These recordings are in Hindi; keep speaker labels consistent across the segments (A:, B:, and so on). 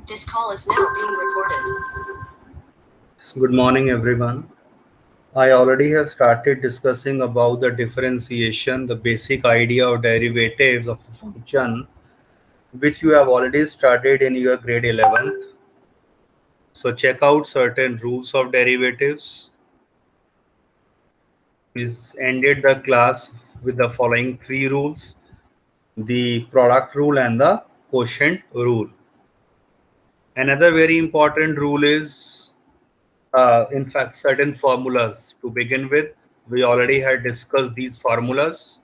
A: This call is now being recorded.
B: Good morning, everyone. I already have started discussing about the differentiation, the basic idea of derivatives of a function, which you have already studied in your grade 11th. So check out certain rules of derivatives. We ended the class with the following three rules: the product rule and the quotient rule. Another very important rule is in fact, certain formulas. To begin with, we already had discussed these formulas.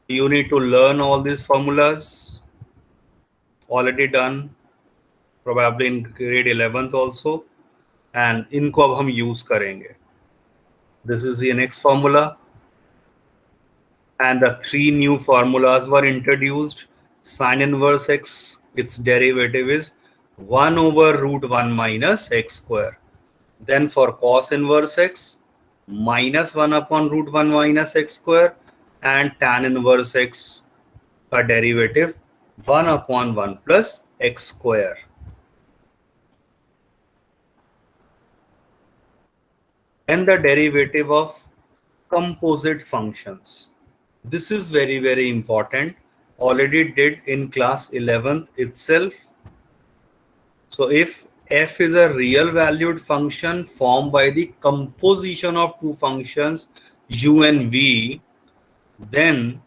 B: You need to learn all these formulas. Already done, probably in grade 11th also. And इनको अब हम use करेंगे. This is the next formula. And the three new formulas were introduced. Sin inverse x, its derivative is 1 over root 1 minus x square. Then for cos inverse x, minus 1 upon root 1 minus x square, and tan inverse x का derivative 1 upon 1 plus x square. And the derivative of composite functions. This is very, very important. Already did in class 11th itself. So if f is a real valued function formed by the composition of two functions u and v, then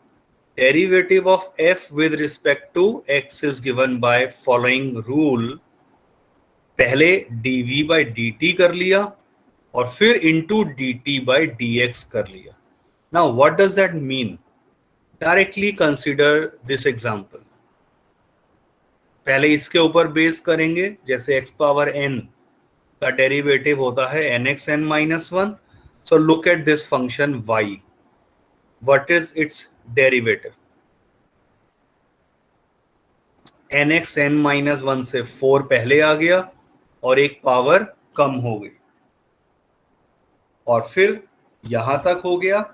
B: derivative of f with respect to x is given by following rule. पहले dv by dt कर लिया और फिर into dt by dx कर लिया. Now what does that mean? Directly consider this example. पहले इसके ऊपर बेस करेंगे, जैसे x पावर n का डेरिवेटिव होता है nx n minus 1. So look at this function y. What is its derivative? nx n minus 1 से 4 पहले आ गया और एक पावर कम हो गई और फिर यहां तक हो गया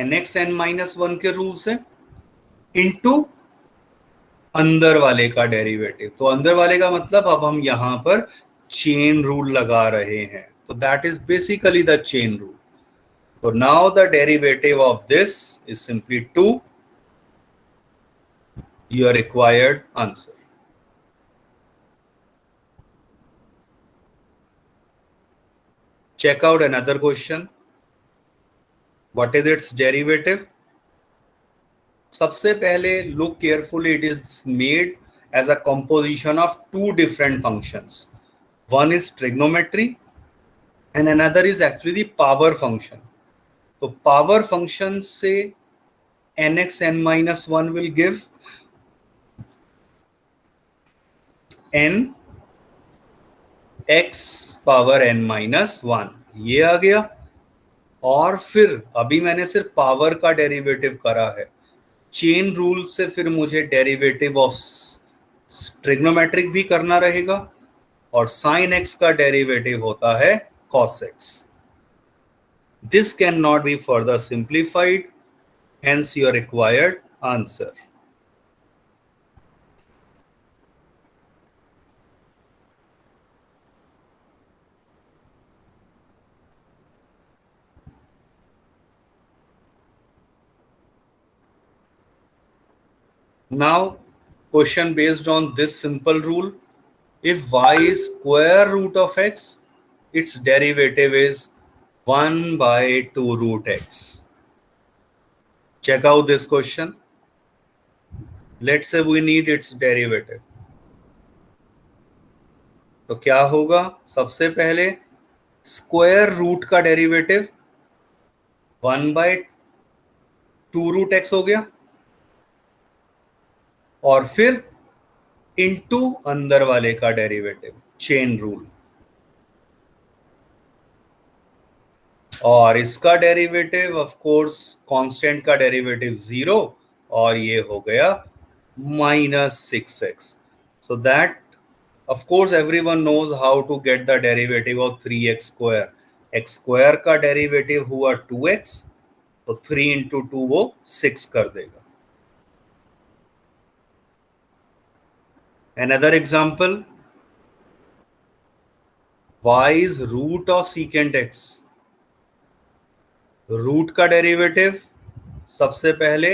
B: nx n minus 1 के रूल से इनटू अंदर वाले का डेरिवेटिव. तो अंदर वाले का मतलब अब हम यहां पर चेन रूल लगा रहे हैं. तो that is basically the chain rule. So now the derivative of this is simply 2. Your required answer. Check out another question. What is its derivative? सबसे पहले look carefully, it is made as a composition of two different functions. One is trigonometry and another is actually the power function. तो power function से nx n minus 1 will give n x power n minus 1. ये आ गया. और फिर अभी मैंने सिर्फ पावर का डेरिवेटिव करा है. चेन रूल से फिर मुझे डेरिवेटिव ऑफ ट्रिग्नोमेट्रिक भी करना रहेगा और साइन एक्स का डेरिवेटिव होता है cos x. This can not be further simplified, hence your required answer. Now, question based on this simple rule: if y is square root of x, its derivative is 1 by 2 root x. Check out this question. Let's say we need its derivative. तो क्या होगा? सबसे पहले स्क्वायर रूट का डेरिवेटिव 1 by 2 root x हो गया और फिर इनटू अंदर वाले का डेरिवेटिव, चेन रूल. और इसका डेरिवेटिव ऑफ कोर्स कांस्टेंट का डेरिवेटिव 0 और ये हो गया -6x. So that of course everyone knows how to get the derivative of 3x square. x square का डेरिवेटिव हुआ 2x, तो 3 into 2 वो 6 कर देगा. Another example, y is root of secant x. Root का डेरिवेटिव सबसे पहले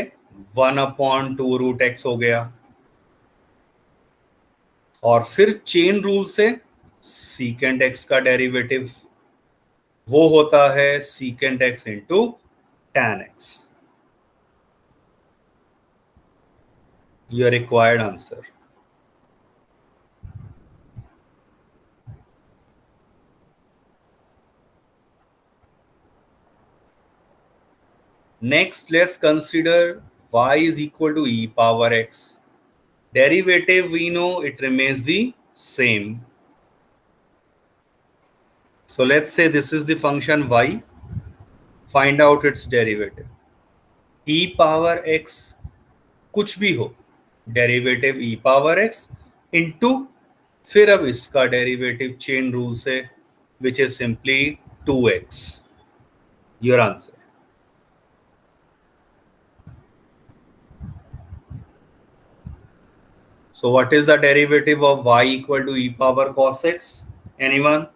B: 1/2 रूट एक्स हो गया, और फिर चेन रूल से सीकेंट एक्स का डेरिवेटिव वो होता है secant x into tan x. Your required answer. Next, let's consider y is equal to e power x. Derivative, we know it remains the same. So let's say this is the function y. Find out its derivative. E power x कुछ भी हो, derivative e power x into फिर अब इसका डेरिवेटिव चेन रूल से, which is simply 2x. Your answer. So what is the derivative of y equal to e power cos x? Anyone?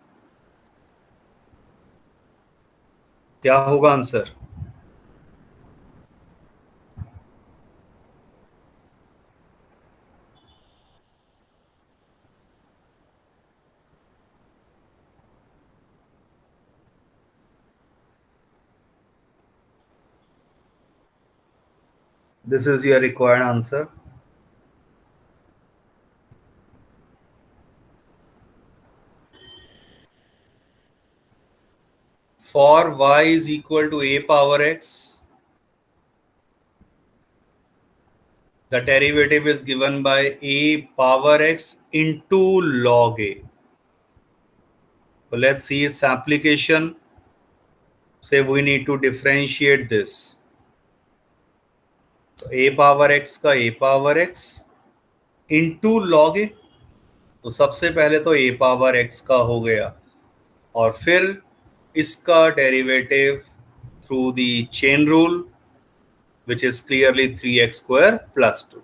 B: क्या होगा answer? This is your required answer. For y is equal to a power x, the derivative is given by a power x into log a. So let's see its application. Say we need to differentiate this. So a power x का a power x into log a. तो सबसे पहले तो a power x का हो गया, और फिर इसका derivative through the chain rule, which is clearly 3x square plus 2.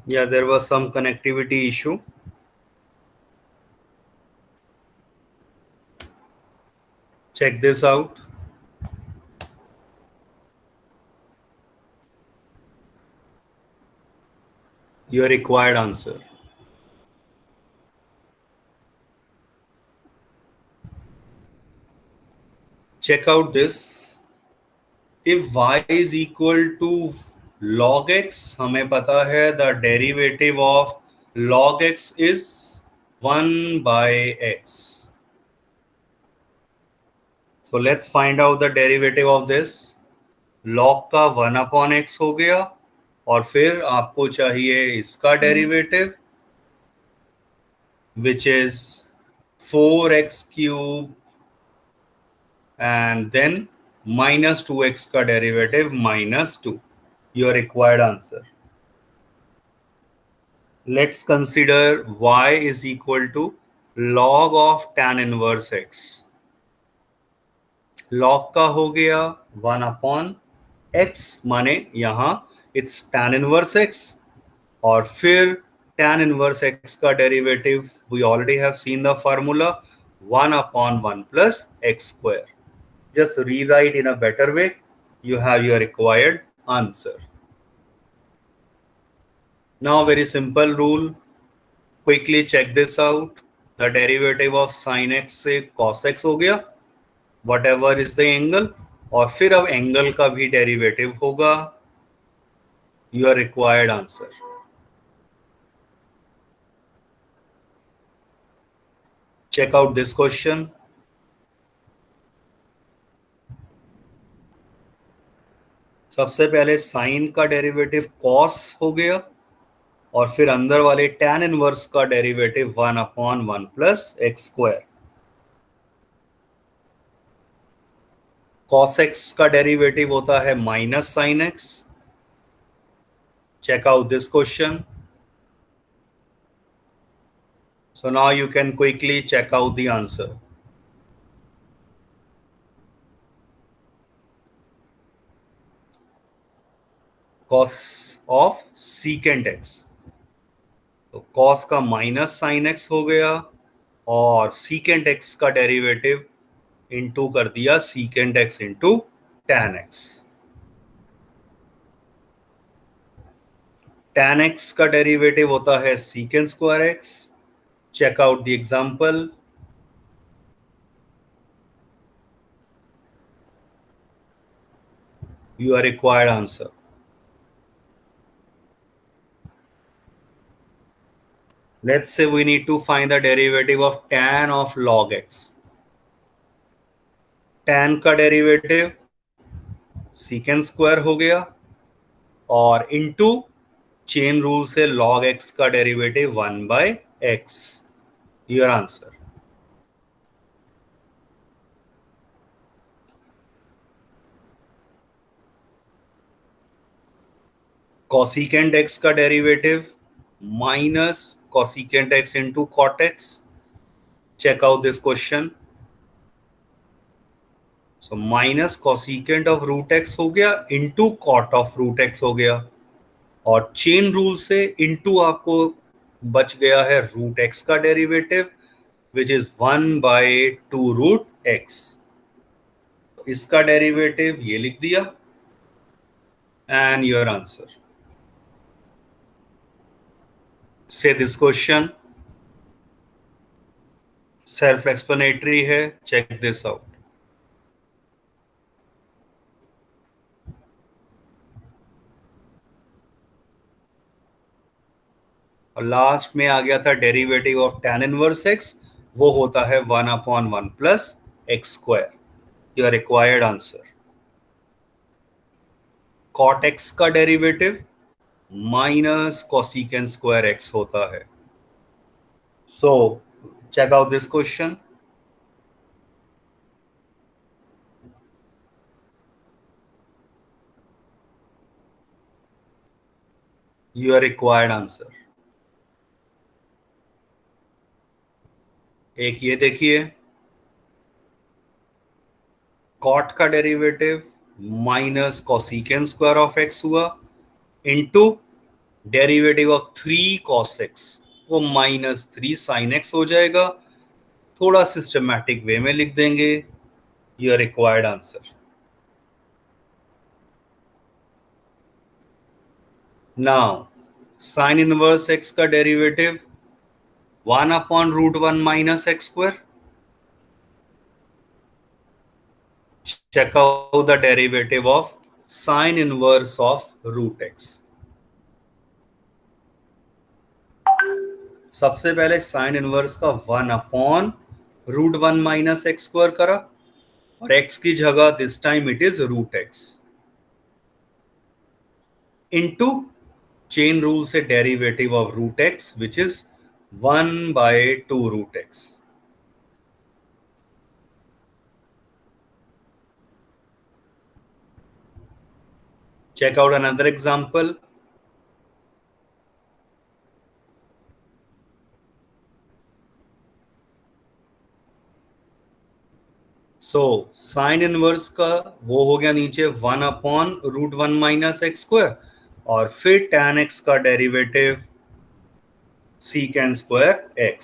B: Yeah, there was some connectivity issue. Check this out. Your required answer. Check out this. If y is equal to log x, हमें पता है the derivative of log x is 1 by x. So let's find out the derivative of this. log का 1/x हो गया, और फिर आपको चाहिए इसका derivative, which is 4x cube, and then minus 2x का derivative -2, your required answer. Let's consider y is equal to log of tan inverse x. log का हो गया 1/x, माने यहां it's tan inverse x, और फिर tan inverse x का derivative we already have seen the formula 1/1 plus x square. Just rewrite in a better way, you have your required answer. Now very simple rule, quickly check this out. The derivative of sin x से cos x हो गया, whatever is the angle, और फिर अब एंगल का भी डेरिवेटिव होगा, your required answer. Check out this question. सबसे पहले साइन का डेरिवेटिव cos हो गया, और फिर अंदर वाले tan इनवर्स का derivative 1/1 plus x square. cos x का डेरिवेटिव होता है minus sine x। Check out this question. So now you can quickly check out the answer. Cos of secant x, तो cos का माइनस साइन x हो गया, और secant x का डेरिवेटिव इंटू कर दिया secant x into tan x। tan x का डेरिवेटिव होता है secant square x। Check out the example. Your required answer. Let's say we need to find the derivative of tan of log x. tan का डेरिवेटिव secant स्क्वायर हो गया, और इंटू चेन रूल से log x का derivative 1/x, your answer. cosecant x का derivative minus cosecant x into cot x. Check out this question. So minus cosecant of root x हो गया into cot of root x हो गया, और चेन रूल से इंटू आपको बच गया है रूट x का derivative, which is 1/2 root x। इसका डेरिवेटिव ये लिख दिया, एंड योर आंसर। से दिस क्वेश्चन सेल्फ एक्सप्लेनेटरी है, चेक दिस आउट। और लास्ट में आ गया था derivative of tan inverse x, वो होता है 1/1 plus x square, your required answer. cot x का derivative minus cosecant square x होता है। So check out this question. Your required answer. एक ये देखिए, cot का derivative minus cosecant square of x हुआ, into derivative of 3 cos x, वो -3 sin x हो जाएगा। थोड़ा सिस्टमैटिक वे में लिख देंगे, your required answer. Now sine inverse x का derivative 1/√1 minus x square. Check out the derivative of sine inverse of root x. सबसे पहले साइन इनवर्स का 1/√1 माइनस एक्स स्क्वायर करा, और x की जगह this time it is root x into chain rule से derivative of root x which is 1/2 root x. Check out another example. So sine inverse का वो हो गया नीचे 1/√1 माइनस एक्स स्क्वायर और फिर tan x का derivative secant square x.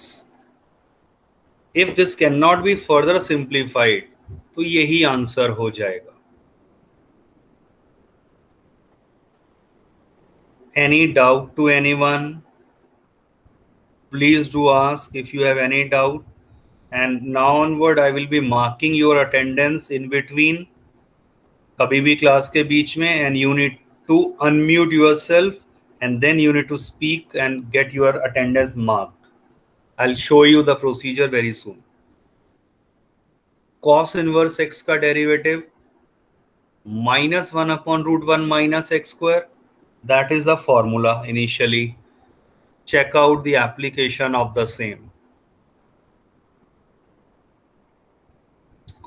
B: If this can not be further simplified तो यही आंसर हो जाएगा. Any doubt to anyone? Please do ask if you have any doubt. And now onward I will be marking your attendance in between. कभी भी क्लास के बीच में and you need to unmute yourself and then you need to speak and get your attendance marked. I'll show you the procedure very soon. Cos inverse x का derivative -1/√1 minus x square. That is the formula initially. Check out the application of the same.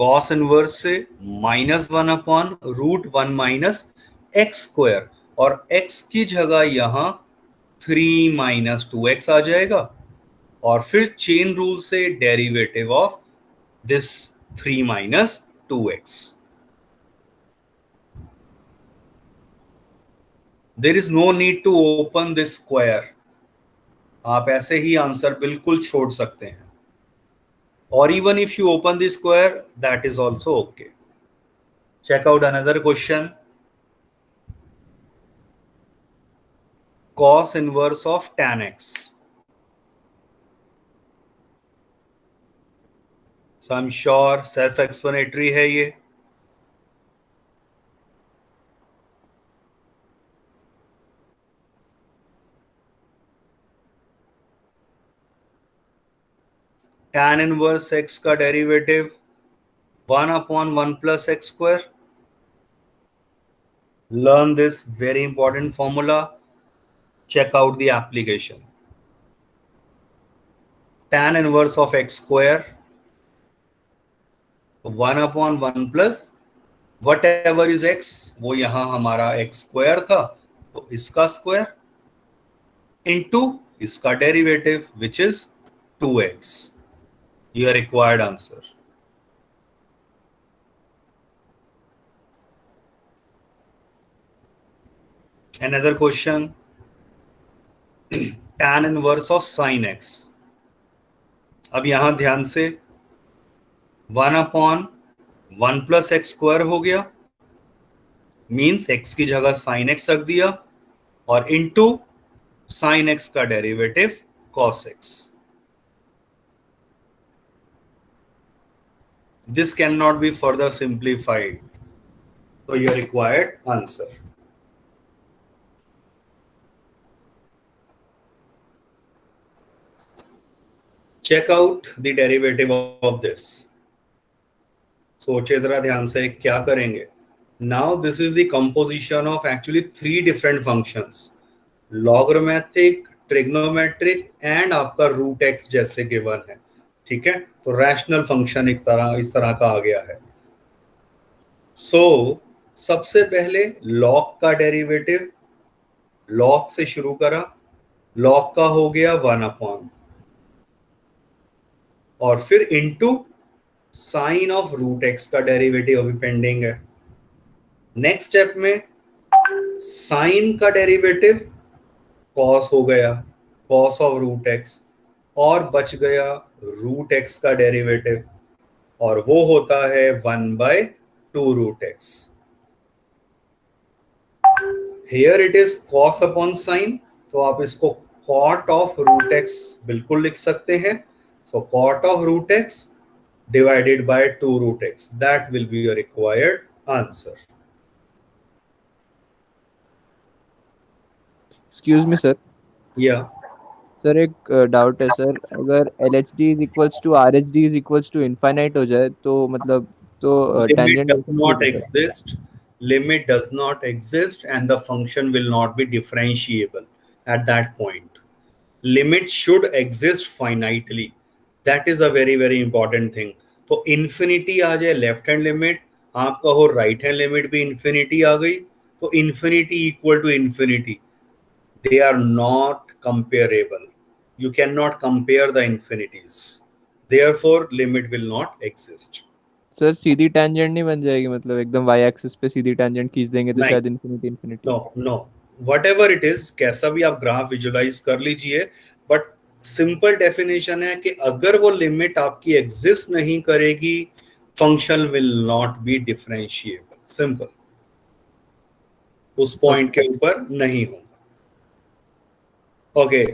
B: Cos inverse से -1/√1 minus x square और x की जगह यहां 3 - 2x आ जाएगा और फिर चेन रूल से derivative of this 3 - 2x. There is no need to open this square. आप ऐसे ही आंसर बिल्कुल छोड़ सकते हैं. Or even if you open the square, that is also okay. Check out another question. Cos inverse of tan x. So I'm sure self-explanatory है ये. Tan inverse x का derivative 1/1 plus x square. Learn this very important formula. Check out the application. Tan inverse of x square 1/1 plus whatever is x, वो यहां हमारा x square था तो इसका स्क्वायर into इसका derivative which is 2x. Your required answer. Another question. Tan inverse of sin x. अब यहां ध्यान से 1/1 plus x स्क्वायर हो गया मीन्स x की जगह sin x रख दिया और इंटू sin x का derivative cos x. This cannot be further simplified. So your required answer. Check out the derivative of this. सोचे जरा ध्यान से क्या करेंगे. Now this is the composition of actually 3 different functions. Logarithmic, trigonometric and आपका root x जैसे given है. ठीक है, तो रैशनल फंक्शन इस तरह का आ गया है. सो सबसे पहले log का डेरिवेटिव, log से शुरू करा, log का हो गया 1/, और फिर into sine of root x का डेरिवेटिव अभी पेंडिंग है. नेक्स्ट स्टेप में साइन का डेरिवेटिव cos हो गया, cos ऑफ रूट एक्स, और बच गया रूट एक्स का डेरिवेटिव और वो होता है 1/2 root x. Here it is cos upon sine, तो आप इसको cot ऑफ रूट एक्स बिल्कुल लिख सकते हैं. So cot of root x divided by 2 root x. That will be your required answer.
C: Excuse me sir.
B: Yeah.
C: Sir एक डाउट है सर, अगर LHD is equals to RHD is equals to infinite हो जाए तो मतलब तो
B: limit
C: tangent
B: does not exist, limit does not exist and the function will not be differentiable at that point. Limit should exist finitely. That is a very very important thing. तो infinity आ जाए लेफ्ट हैंड लिमिट, आप कहो राइट हैंड लिमिट भी infinity आ गई, तो infinity equal to infinity. They are not comparable. You cannot compare the infinities. Therefore limit will not exist.
C: Sir Sidhi tangent नहीं बन जाएगी, मतलब एकदम वाई एक्सिस पे सीधी टेंजेंट खींच देंगे तो
B: नहीं,
C: शायद infinity infinity.
B: No no, whatever it is, कैसा भी आप ग्राफ विजुलाइज कर लीजिए, बट सिंपल डेफिनेशन है कि अगर वो लिमिट आपकी एग्जिस्ट नहीं करेगी, function will not be differentiable. Simple, उस पॉइंट के ऊपर नहीं होगा। Okay,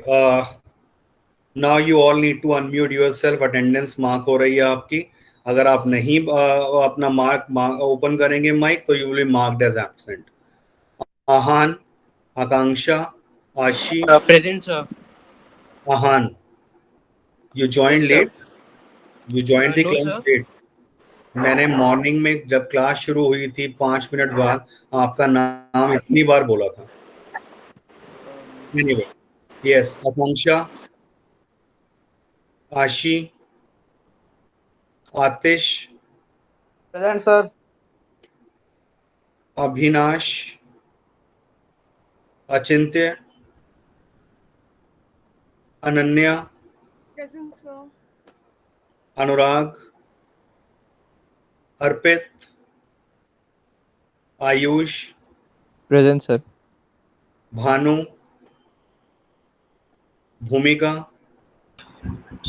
B: now you all need to unmute yourself. Attendance mark हो रही है आपकी। अगर आप नहीं अपना मार्क ओपन करेंगे माइक, तो you will be marked as absent. Aahan, Akanksha, Aashi,
D: Present, sir.
B: Aahan, you joined
D: Yes, sir.
B: late, you joined the
D: No,
B: class
D: sir.
B: late. मैंने मॉर्निंग में जब क्लास शुरू हुई थी 5 मिनट बाद आपका नाम इतनी बार बोला था। Anyway, yes, आकांक्षा, आशी, आतिश,
E: present sir.
B: Abhinash, Achintya, Ananya,
F: Present, sir.
B: Anurag, Arpit, Ayush,
C: present sir.
B: Bhanu, Bhumika,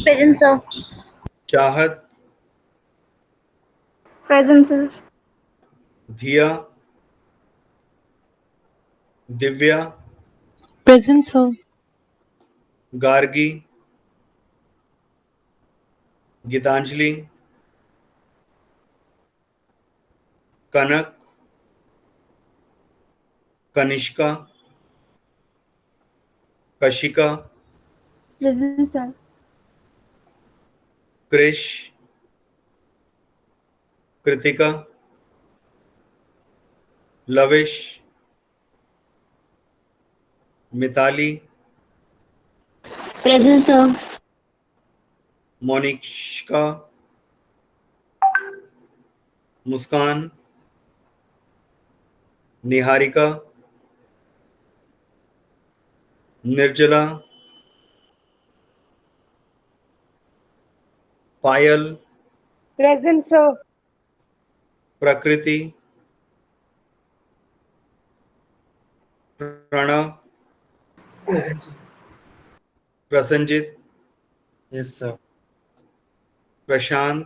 G: Present, sir.
B: Chahat,
G: Present, sir.
B: Dhiya, Divya,
F: Present, sir.
B: Gargi, Geetanjali, Kanak, Kanishka, Kashika,
G: Present, sir.
B: Krish, Kritika, Lavish, Mitali,
G: Present, sir.
B: Monika, Muskan, Niharika, Nirjala, Payal,
E: present sir.
B: Prakriti, Pranav,
D: Present, sir.
B: Prasannajit,
E: yes sir.
B: Prashant,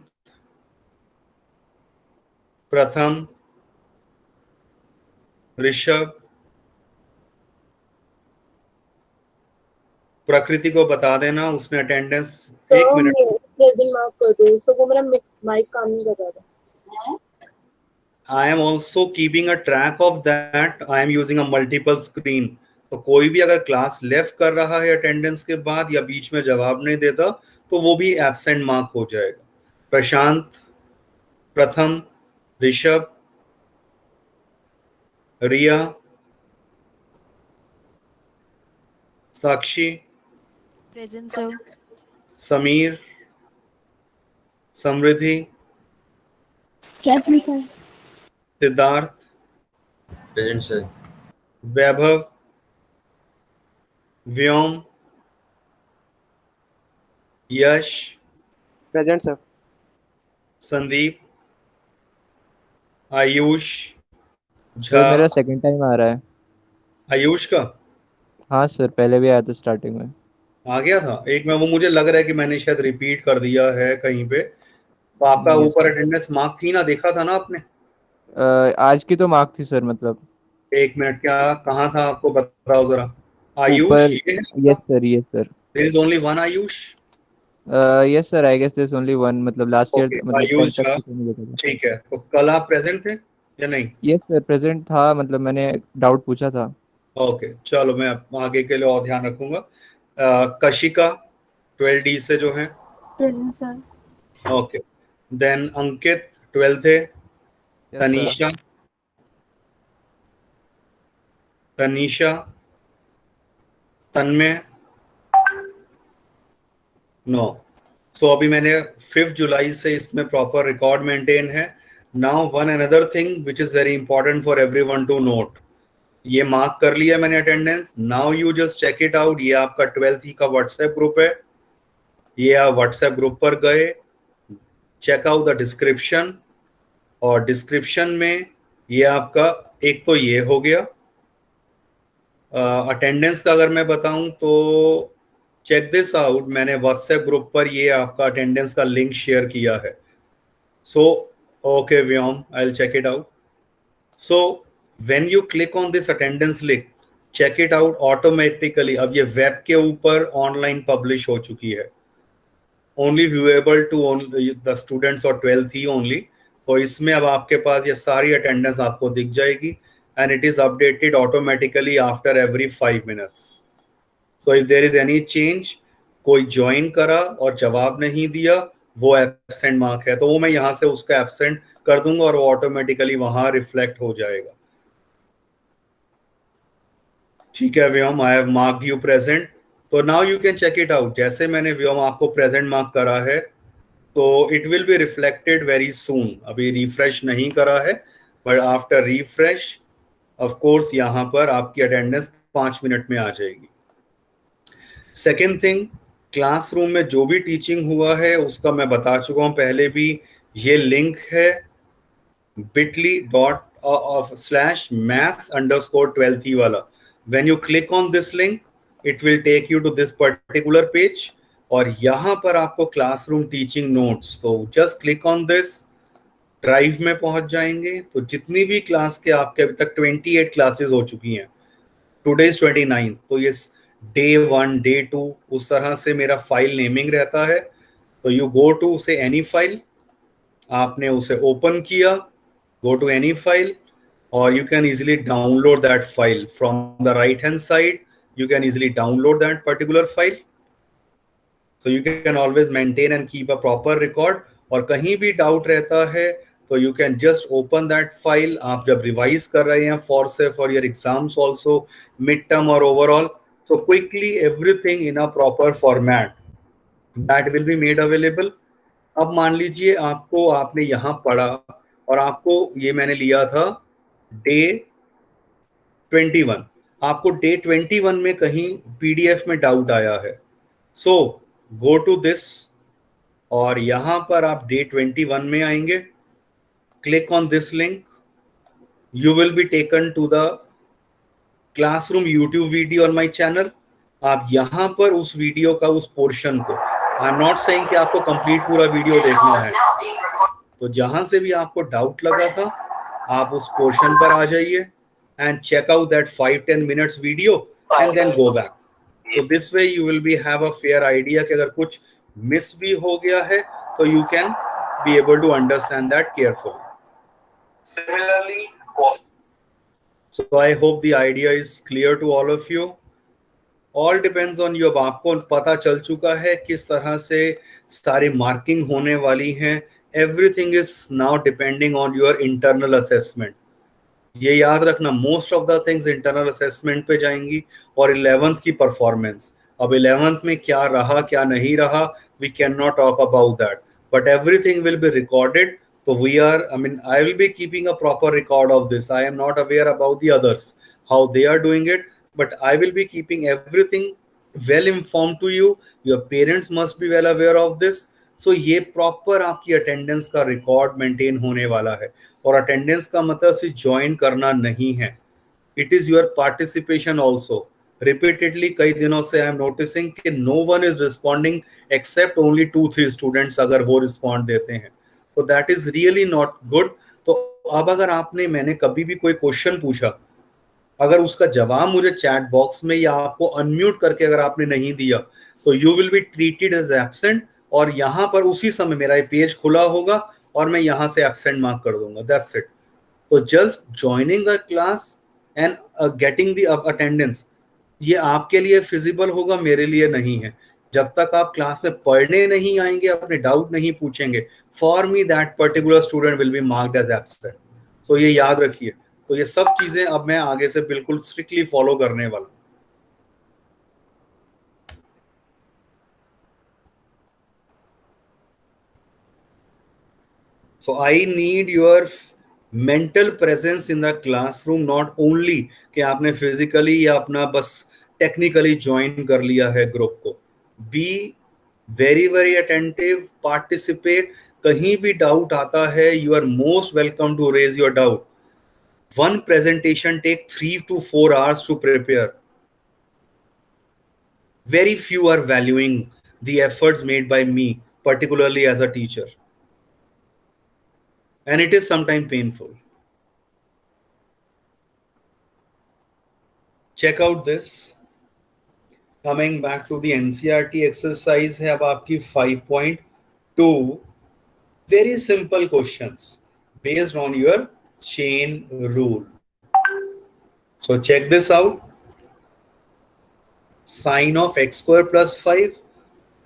B: Pratham, Rishabh. प्रकृति को बता देना, उसने अटेंडेंस 1 मिनट।
F: प्रेजेंट मार्क कर दो। सो वो मेरा माइक काम नहीं कर रहा था।
B: I am also keeping a track of that. I am using a multiple screen. तो कोई भी अगर क्लास लेफ्ट कर रहा है अटेंडेंस के बाद या बीच में जवाब नहीं देता, तो वो भी एब्सेंट मार्क हो जाएगा। Prashant, Pratham, Rishabh, Riya, Sakshi,
H: Present, sir.
B: Sameer, Samriddhi,
G: Present, sir.
B: Siddharth,
D: Present, sir.
B: Vaibhav, Vyom, Yash,
E: present sir.
C: Sandeep,
B: Ayush,
C: sir
B: Jha.
C: मेरा सेकंड टाइम आ रहा है।
B: आयुष का
C: हाँ सर, पहले भी आया था स्टार्टिंग में।
B: आ गया था एक में, वो मुझे लग रहा है कि मैंने शायद रिपीट कर दिया है कहीं पे। तो आपका
C: नहीं,
B: ऊपर
C: सर।
B: अटेंडेंस मार्क थी ना, देखा था ना आपने?
C: आज की तो मार्क थी सर, मतलब
B: 1 मिनट, क्या कहाँ था आपको बताओ जरा। आयुष
C: ऊपर।
B: ये है?
C: Yes sir, yes sir.
B: There is only one Ayush.
C: Yes sir, I guess there is only one, मतलब लास्ट
B: ओके,
C: ईयर, मतलब
B: आयुष
C: 10
B: झा,
C: तक तो नहीं देखा था।
B: ठीक है। तो कल आप प्रेजेंट थे या नहीं?
C: यस सर, प्रेजेंट था, मतलब मैंने डाउट पूछा था।
B: ओके, चलो मैं आगे के लिए और ध्यान रखूंगा। कशिका 12D से जो है।
G: Present, sir.
B: Okay, then Ankit 12th है?
C: Yes,
B: Tanisha, Tanisha, Tanmay, no. So अभी मैंने 5 जुलाई से इसमें प्रॉपर रिकॉर्ड मेंटेन है। Now one another thing which is very important for everyone to note, ये मार्क कर लिया मैंने attendance. Now you just check it out. ये आपका 12th का व्हाट्सएप ग्रुप है, ये आप व्हाट्सएप ग्रुप पर गए, चेक आउट द डिस्क्रिप्शन, और डिस्क्रिप्शन में ये आपका एक तो ये हो गया। अटेंडेंस का अगर मैं बताऊं तो चेक दिस आउट, मैंने व्हाट्सएप ग्रुप पर ये आपका अटेंडेंस का लिंक शेयर किया है। So okay Vyom, I will check it out. So when you click on this attendance link, check it out automatically. अब ये वेब के ऊपर ऑनलाइन पब्लिश हो चुकी है, only viewable to the students और 12th ही ओनली। तो इसमें अब आपके पास ये सारी अटेंडेंस आपको दिख जाएगी, and it is updated automatically after every 5 minutes. So if there is any change, कोई ज्वाइन करा और जवाब नहीं दिया, वो एब्सेंट मार्क है, तो वो मैं यहाँ से उसका एब्सेंट कर दूंगा और वो ऑटोमेटिकली वहां रिफ्लेक्ट हो जाएगा। ठीक है Vyom, I have marked you present. तो now you can check it out. जैसे मैंने व्योम आपको प्रेजेंट मार्क करा है, तो it will be reflected very soon. अभी रिफ्रेश नहीं करा है, but after refresh of course यहाँ पर आपकी अटेंडेंस 5 मिनट में आ जाएगी। सेकेंड थिंग, क्लासरूम में जो भी टीचिंग हुआ है उसका मैं बता चुका हूँ पहले भी। ये लिंक है bit.ly/maths_12th वाला। When you click on this link, it will take you to this particular page, और यहाँ पर आपको क्लासरूम टीचिंग नोट्स, तो just click on this, drive में पहुंच जाएंगे। तो जितनी भी क्लास के आपके अभी तक 28 क्लासेस हो चुकी हैं, टुडे इज 29, तो ये डे 1 डे 2 उस तरह से मेरा फाइल नेमिंग रहता है। तो यू गो टू से एनी फाइल, आपने उसे ओपन किया, गो टू एनी फाइल, और you can easily download that file from the right hand side. You can easily download that particular file, so you can always maintain and keep a proper record. और कहीं भी डाउट रहता है तो you can just open that file. आप जब रिवाइज कर रहे हैं for your exams also, midterm or overall, so quickly everything in a proper format that will be made available. अब मान लीजिए आपने यहाँ पढ़ा और आपको ये मैंने लिया था डे 21, आपको डे 21 में कहीं पीडीएफ में डाउट आया है। सो गो टू दिस, और यहां पर आप डे 21 में आएंगे, click on this link, you will be taken to the classroom YouTube video on my channel. आप यहां पर उस वीडियो का उस पोर्शन को, आई एम नॉट सेइंग कि आपको कंप्लीट पूरा वीडियो देखना है, तो जहां से भी आपको डाउट लगा था आप उस पोर्शन पर आ जाइए and check out that 5-10 minutes video and then go back. तो this way you will be have a fair idea कि अगर कुछ मिस भी हो गया है तो you can be able to understand that carefully. Similarly, so I hope the idea is clear to all of you. All depends on you. अब आपको पता चल चुका है किस तरह से सारी मार्किंग होने वाली हैं। Everything is now depending on your internal assessment. ये याद रखना, most of the things internal assessment पे जाएंगी, और 11th की परफॉर्मेंस। अब 11th में क्या रहा क्या नहीं रहा, we can not talk about that, but everything will be recorded. तो we are, I will be keeping a proper record of this. I am not aware about the others how they are doing it, but I will be keeping everything well informed to you. Your parents must be well aware of this. So ये प्रॉपर आपकी अटेंडेंस का रिकॉर्ड मेंटेन होने वाला है, और अटेंडेंस का मतलब सिर्फ ज्वाइन करना नहीं है, it is your participation also. Repeatedly कई दिनों से आई एम नोटिसिंग कि no one is responding except only 2-3 students, अगर वो रिस्पॉन्ड देते हैं तो that is really not good. तो अब अगर मैंने कभी भी कोई क्वेश्चन पूछा, अगर उसका जवाब मुझे चैट बॉक्स में या आपको अनम्यूट करके अगर आपने नहीं दिया, तो you will be treated as absent, और यहाँ पर उसी समय मेरा पेज खुला होगा और मैं यहाँ से एब्सेंट मार्क कर दूंगा। That's it. तो just joining the class and getting the attendance, ये आपके लिए फिजिबल होगा, मेरे लिए नहीं है। जब तक आप क्लास में पढ़ने नहीं आएंगे, अपने डाउट नहीं पूछेंगे, for me that particular student will be marked as absent. तो ये याद रखिए। तो ये सब चीजें अब मैं आगे से बिल्कुल स्ट्रिक्टली फॉलो करने वाला हूं। So I need your mental presence in the classroom, not only कि आपने physically या अपना बस technically join कर लिया है ग्रुप को। Be very very attentive, participate। कहीं भी डाउट आता है, you are most welcome to raise your doubt। One presentation take 3 to 4 hours to prepare। Very few are valuing the efforts made by me, particularly as a teacher, and it is sometimes painful। Check out this। Coming back to the NCERT exercise है अब आपकी 5.2। Very simple questions based on your chain rule। So check this out। Sine of x square plus 5।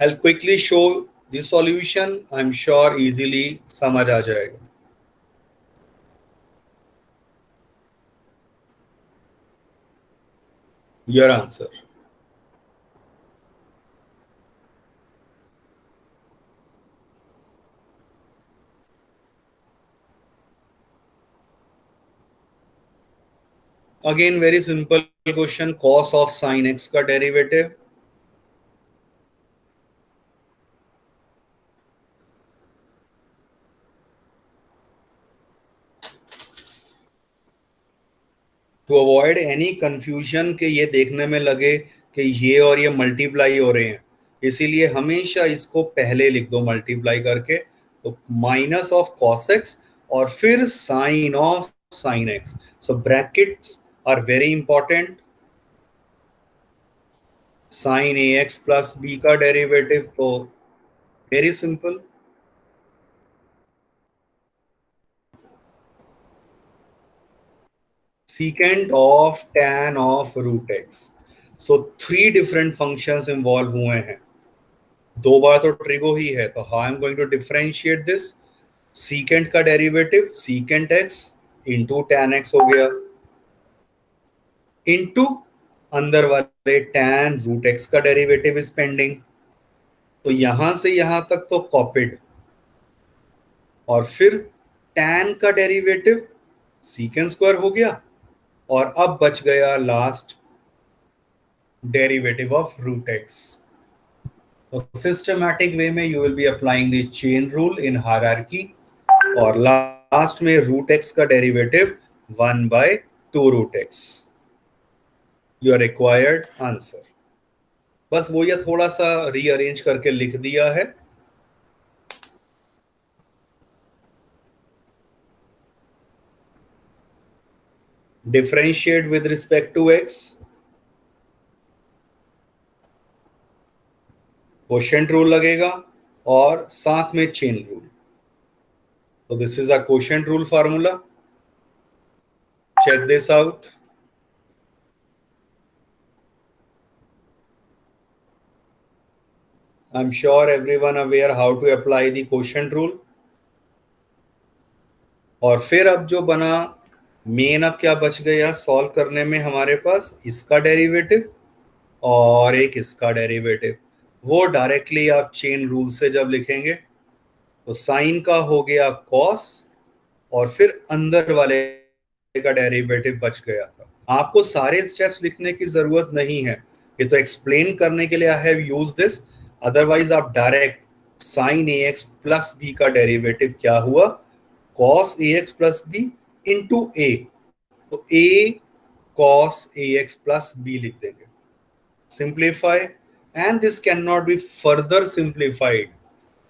B: I'll quickly show the solution। I'm sure easily समझ आ जाएगा। Your answer। Again very simple question। cos of sin x का डेरिवेटिव। टू अवॉइड एनी कंफ्यूजन के ये देखने में लगे कि ये और ये मल्टीप्लाई हो रहे हैं, इसीलिए हमेशा इसको पहले लिख दो मल्टीप्लाई करके। तो माइनस ऑफ cos x और फिर sine of sin x। So brackets are very important. Sine ax plus b का डेरिवेटिव तो very simple. secant of tan of root x। So 3 different functions involve हुए हैं। 2 बार तो ट्रिगो ही है, तो how I am going to differentiate this. secant का derivative secant x into tan x हो गया, इंटू अंदर वाले tan रूट x का डेरिवेटिव इज पेंडिंग। तो यहां से यहां तक तो कॉपिड, और फिर tan का डेरिवेटिव secant स्क्वायर हो गया, और अब बच गया last derivative of root x। तो सिस्टमैटिक वे में you will be applying the chain rule in hierarchy, और लास्ट में रूट x का derivative 1/2 root x। Your required answer. बस वो ये थोड़ा सा रीअरेंज करके लिख दिया है। Differentiate with respect to x। Quotient rule लगेगा और साथ में चेन रूल। तो this is a quotient rule formula. Check this out. I'm sure everyone aware how to apply the quotient rule। और फिर अब जो बना मेन, अब क्या बच गया सॉल्व करने में हमारे पास, इसका डेरिवेटिव और एक इसका डेरिवेटिव। वो डायरेक्टली आप चेन रूल से जब लिखेंगे तो साइन का हो गया कॉस, और फिर अंदर वाले का डेरिवेटिव बच गया था। आपको सारे स्टेप्स लिखने की जरूरत नहीं है, ये तो एक्सप्लेन करने के लिए I have used this. Otherwise आप direct sine ax plus b का डेरिवेटिव क्या हुआ, cos ax plus b into a, तो a cos ax plus b लिख देंगे। Simplify, and this can not be further simplified.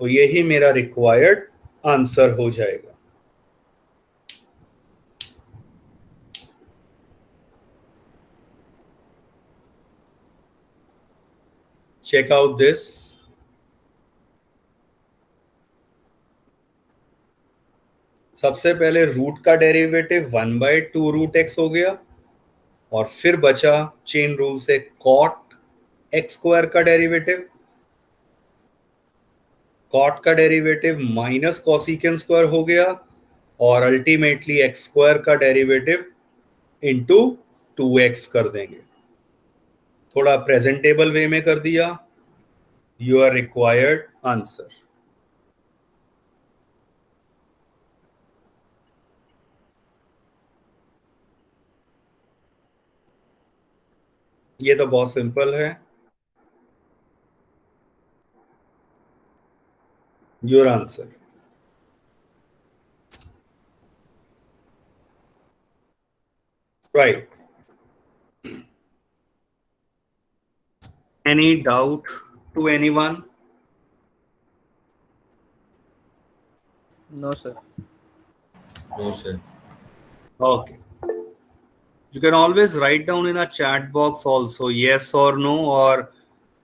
B: तो यही मेरा रिक्वायर्ड आंसर हो जाएगा। Check out this. सबसे पहले रूट का डेरिवेटिव 1/2 रूट x हो गया, और फिर बचा चेन रूल से cot x स्क्वायर का डेरिवेटिव, कॉट का डेरिवेटिव माइनस कॉसिकेन स्क्वायर हो गया और अल्टीमेटली एक्स स्क्वायर का डेरिवेटिव इंटू 2x कर देंगे। थोड़ा प्रेजेंटेबल वे में कर दिया। Your required answer. ये तो बहुत सिंपल है। Your answer. Right. Any doubt to anyone?
C: No, sir.
D: No, sir.
B: Okay. You can always write down in a chat box also yes or no, और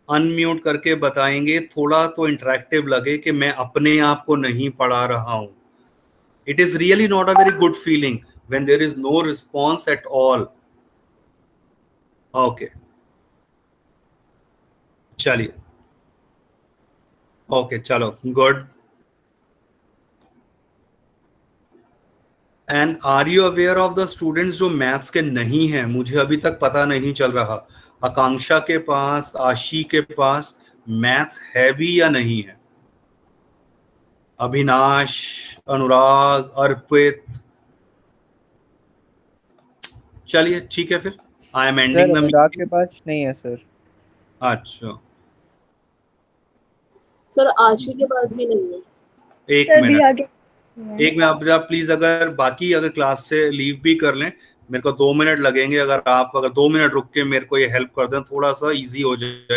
B: अनम्यूट करके बताएंगे। थोड़ा तो इंटरेक्टिव लगे कि मैं अपने आप को नहीं पढ़ा रहा हूं। It is really not a very good feeling when there is no response at all. Okay. चलिए। ओके चलो good. And are you aware of the students जो मैथ्स के नहीं हैं? मुझे अभी तक पता नहीं चल रहा आकांक्षा के पास, आशी के पास मैथ्स है भी या नहीं है? अभिनाश, अनुराग, अर्पित। चलिए ठीक है फिर। आई एम एंडिंग द
C: अनुराग के पास नहीं है सर।
B: अच्छा
F: सर आशी के पास भी नहीं है।
B: एक मिनट, एक मिनट आप प्लीज, अगर बाकी अगर क्लास से लीव भी कर लें, मेरे को 2 मिनट लगेंगे। अगर आप 2 मिनट रुक के मेरे को ये हेल्प कर दें, थोड़ा सा इजी हो जाए।